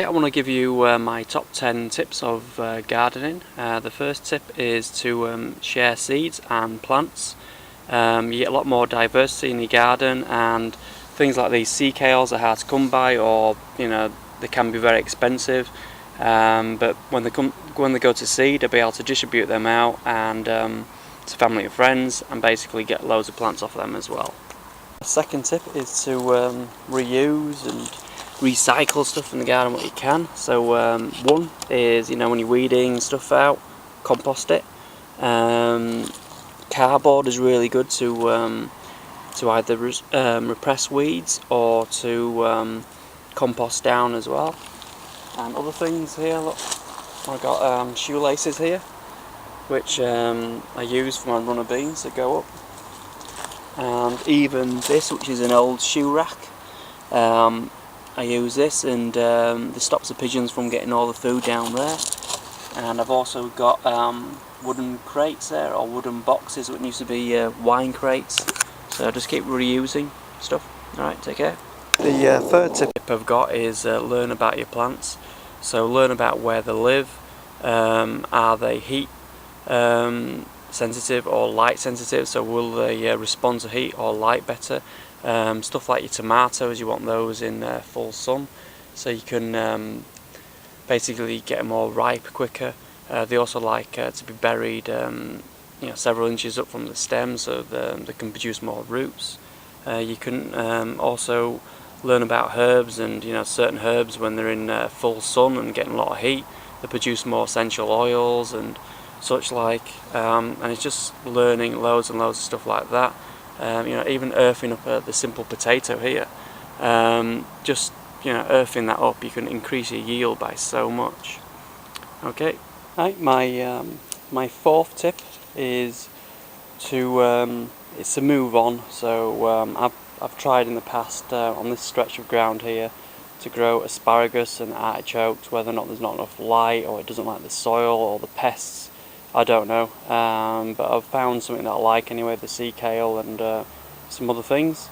Okay, I want to give you my top 10 tips of gardening. The first tip is to share seeds and plants. You get a lot more diversity in your garden, and things like these sea kales are hard to come by, or they can be very expensive. But when they go to seed, I'll be able to distribute them out and to family and friends, and basically get loads of plants off them as well. The second tip is to reuse and recycle stuff in the garden what you can. So one is, when you're weeding stuff out, compost it. Cardboard is really good to either repress weeds or to compost down as well. And other things here, look, I've got shoelaces here, which I use for my runner beans that go up. And even this, which is an old shoe rack, I use this, and this stops the pigeons from getting all the food down there. And I've also got wooden crates there, or wooden boxes, which used to be wine crates. So I just keep reusing stuff. Alright, take care. The third tip I've got is learn about your plants. So learn about where they live. Are they heat sensitive or light sensitive? So will they respond to heat or light better? Stuff like your tomatoes, you want those in full sun, so you can basically get them all ripe quicker. They also like to be buried several inches up from the stem, so they can produce more roots. You can also learn about herbs, and certain herbs, when they're in full sun and getting a lot of heat, they produce more essential oils and such like, and it's just learning loads and loads of stuff like that. Even earthing up the simple potato here, just earthing that up, you can increase your yield by so much. Okay, right, my fourth tip is to move on. So I've tried in the past on this stretch of ground here to grow asparagus and artichokes, whether or not there's not enough light, or it doesn't like the soil, or the pests, I don't know, but I've found something that I like anyway, the sea kale and some other things.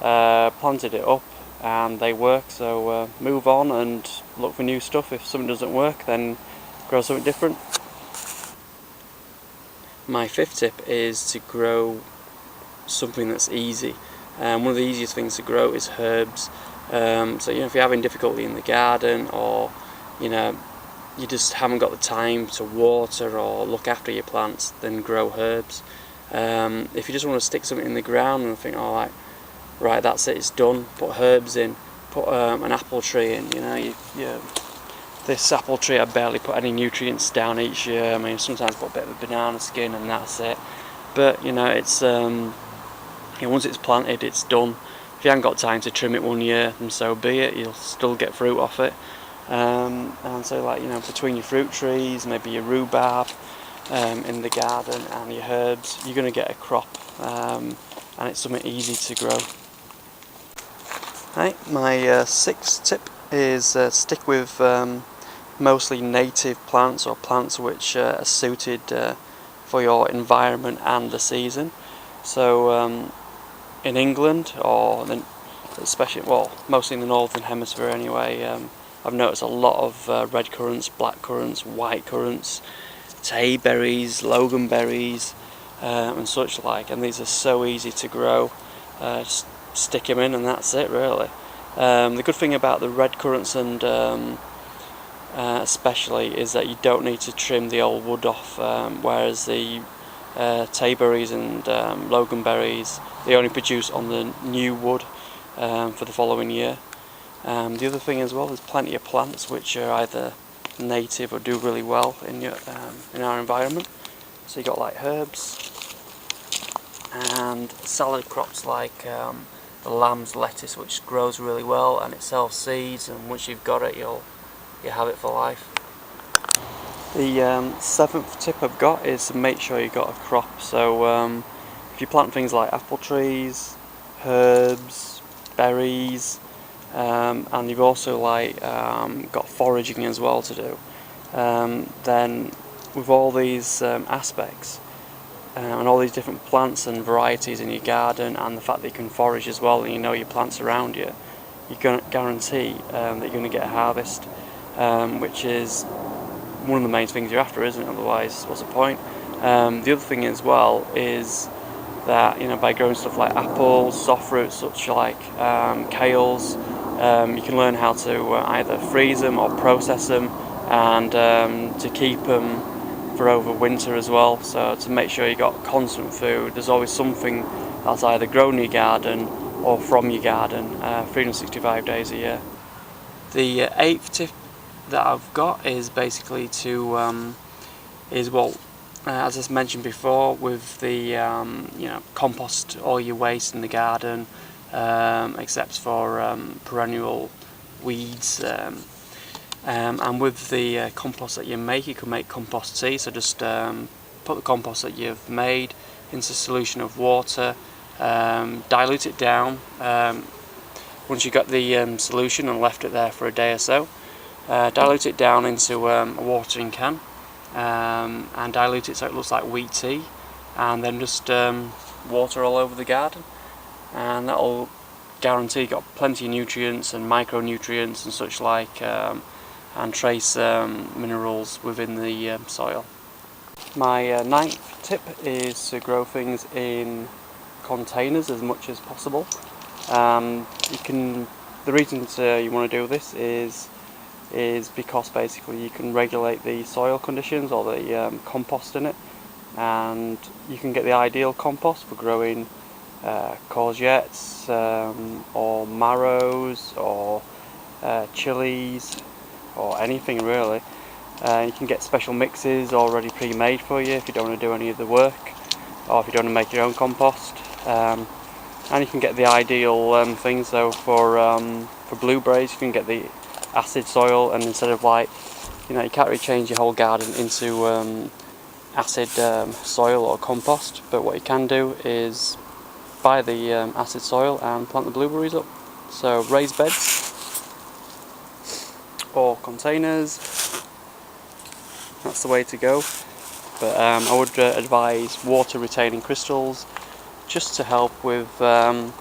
Planted it up and they work, so move on and look for new stuff. If something doesn't work, then grow something different. My fifth tip is to grow something that's easy. One of the easiest things to grow is herbs. So if you're having difficulty in the garden, or you just haven't got the time to water or look after your plants, then grow herbs. If you just want to stick something in the ground and think, oh, right, that's it, it's done, put herbs in, put an apple tree in. This apple tree, I barely put any nutrients down each year. I mean, sometimes put a bit of a banana skin and that's it. But it's once it's planted, it's done. If you haven't got time to trim it one year, then so be it. You'll still get fruit off it. And so, between your fruit trees, maybe your rhubarb in the garden, and your herbs, you're going to get a crop, and it's something easy to grow. Right, my sixth tip is stick with mostly native plants, or plants which are suited for your environment and the season. So in England, or mostly in the northern hemisphere anyway, I've noticed a lot of red currants, black currants, white currants, tea berries, logan berries, and such like, and these are so easy to grow. Just stick them in and that's it, really. The good thing about the red currants, and especially, is that you don't need to trim the old wood off, whereas the tea berries and logan berries, they only produce on the new wood for the following year. The other thing as well, there's plenty of plants which are either native or do really well in our environment. So you got like herbs and salad crops like the lamb's lettuce, which grows really well and it sells seeds, and once you've got it, you'll have it for life. The seventh tip I've got is to make sure you've got a crop. So if you plant things like apple trees, herbs, berries, and you've also got foraging as well to do, then with all these aspects and all these different plants and varieties in your garden, and the fact that you can forage as well, and your plants around you, you can guarantee that you're going to get a harvest. which is one of the main things you're after, isn't it? Otherwise, what's the point? The other thing as well is that, you know, by growing stuff like apples, soft fruits such like kales, you can learn how to either freeze them or process them, and to keep them for over winter as well. So to make sure you got constant food, there's always something that's either grown in your garden or from your garden, 365 days a year. The eighth tip that I've got is basically to as I mentioned before, with the you know, compost all your waste in the garden, except for perennial weeds. And with the compost that you make, you can make compost tea. So just put the compost that you've made into a solution of water, dilute it down. Once you've got the solution and left it there for a day or so, dilute it down into a watering can, and dilute it so it looks like wheat tea, and then just water all over the garden, and that'll guarantee you've got plenty of nutrients and micronutrients and such like, and trace minerals within the soil. My ninth tip is to grow things in containers as much as possible. The reason you want to do this is because basically you can regulate the soil conditions or the compost in it, and you can get the ideal compost for growing courgettes or marrows or chilies or anything really. You can get special mixes already pre-made for you if you don't want to do any of the work, or if you don't want to make your own compost. And you can get the ideal things. So for blueberries, you can get the acid soil, and instead of, like, you know, you can't really change your whole garden into acid soil or compost, but what you can do is buy the acid soil and plant the blueberries up. So raised beds or containers, that's the way to go. But I would advise water retaining crystals, just to help with, so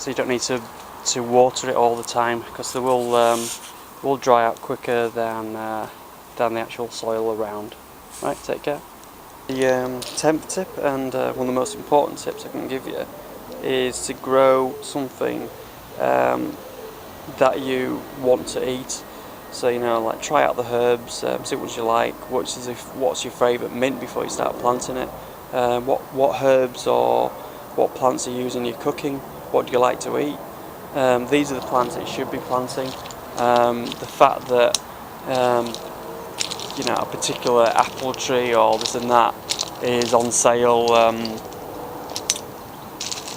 you don't need to water it all the time, because they will dry out quicker than the actual soil around. Right, take care. The 10th tip, and one of the most important tips I can give you, is to grow something that you want to eat. So, you know, like, try out the herbs, see what you like, what's your favourite mint before you start planting it. What herbs or what plants are you using in your cooking? What do you like to eat? These are the plants that you should be planting. The fact that you know, a particular apple tree or this and that is on sale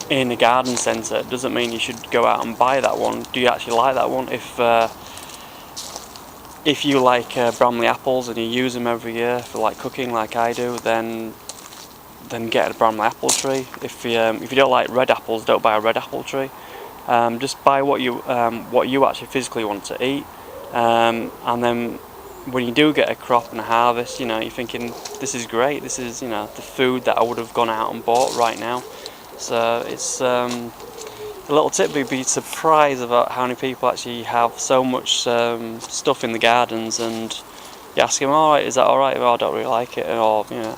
in a garden centre doesn't mean you should go out and buy that one. Do you actually like that one? If you like Bramley apples and you use them every year for, like, cooking like I do, then get a Bramley apple tree. If you don't like red apples, don't buy a red apple tree. Just buy what you actually physically want to eat, and then when you do get a crop and a harvest, you know, you're thinking, this is great. This is, you know, the food that I would have gone out and bought right now. So it's a little tip. You'd be surprised about how many people actually have so much stuff in the gardens, and you ask them, alright, is that alright? Well, I don't really like it, or, you know,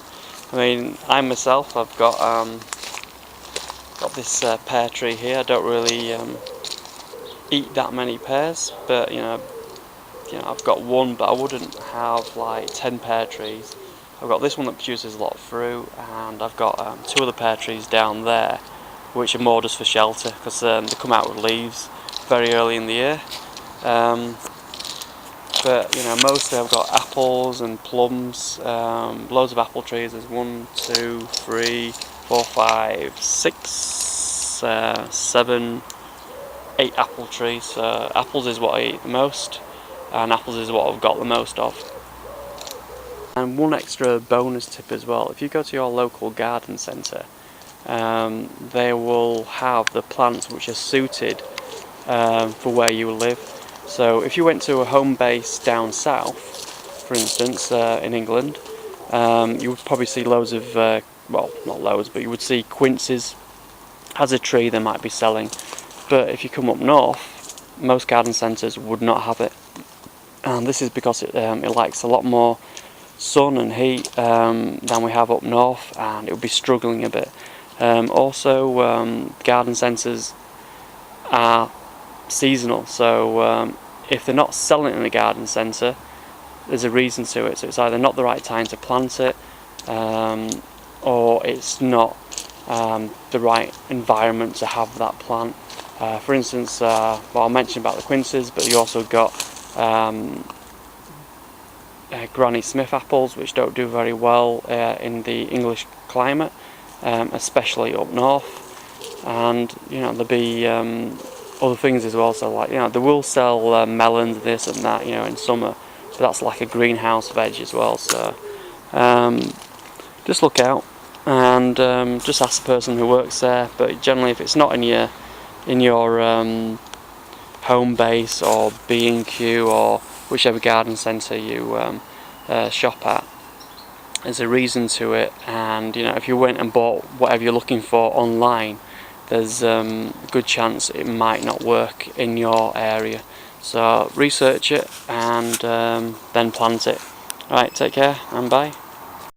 I mean, I myself, I've got this pear tree here. I don't really eat that many pears, but you know, I've got one, but I wouldn't have like 10 pear trees. I've got this one that produces a lot of fruit, and I've got 2 other pear trees down there, which are more just for shelter, because they come out with leaves very early in the year. But you know, mostly I've got apples and plums, loads of apple trees. There's 1, 2, 3, 4, 5, 6, 7, 8 apple trees. Apples is what I eat the most, and apples is what I've got the most of. And one extra bonus tip as well: if you go to your local garden centre, they will have the plants which are suited for where you live. So if you went to a home base down south, for instance, in England, you would probably see loads of, well, not loads, but you would see quinces as a tree they might be selling. But if you come up north, most garden centres would not have it. and this is because it likes a lot more sun and heat than we have up north, and it will be struggling a bit. Also, garden centres are seasonal, so if they're not selling it in a garden centre, there's a reason to it. So it's either not the right time to plant it, or it's not the right environment to have that plant. For instance, well, I'll mention about the quinces, but you also got Granny Smith apples, which don't do very well in the English climate, especially up north. And there'll be other things as well. So like they will sell melons, this and that, in summer, but that's like a greenhouse veg as well. So just look out and just ask the person who works there. But generally, if it's not in your home base or B&Q or whichever garden centre you shop at, there's a reason to it. And if you went and bought whatever you're looking for online, there's a good chance it might not work in your area. So research it and then plant it. Alright, take care and bye.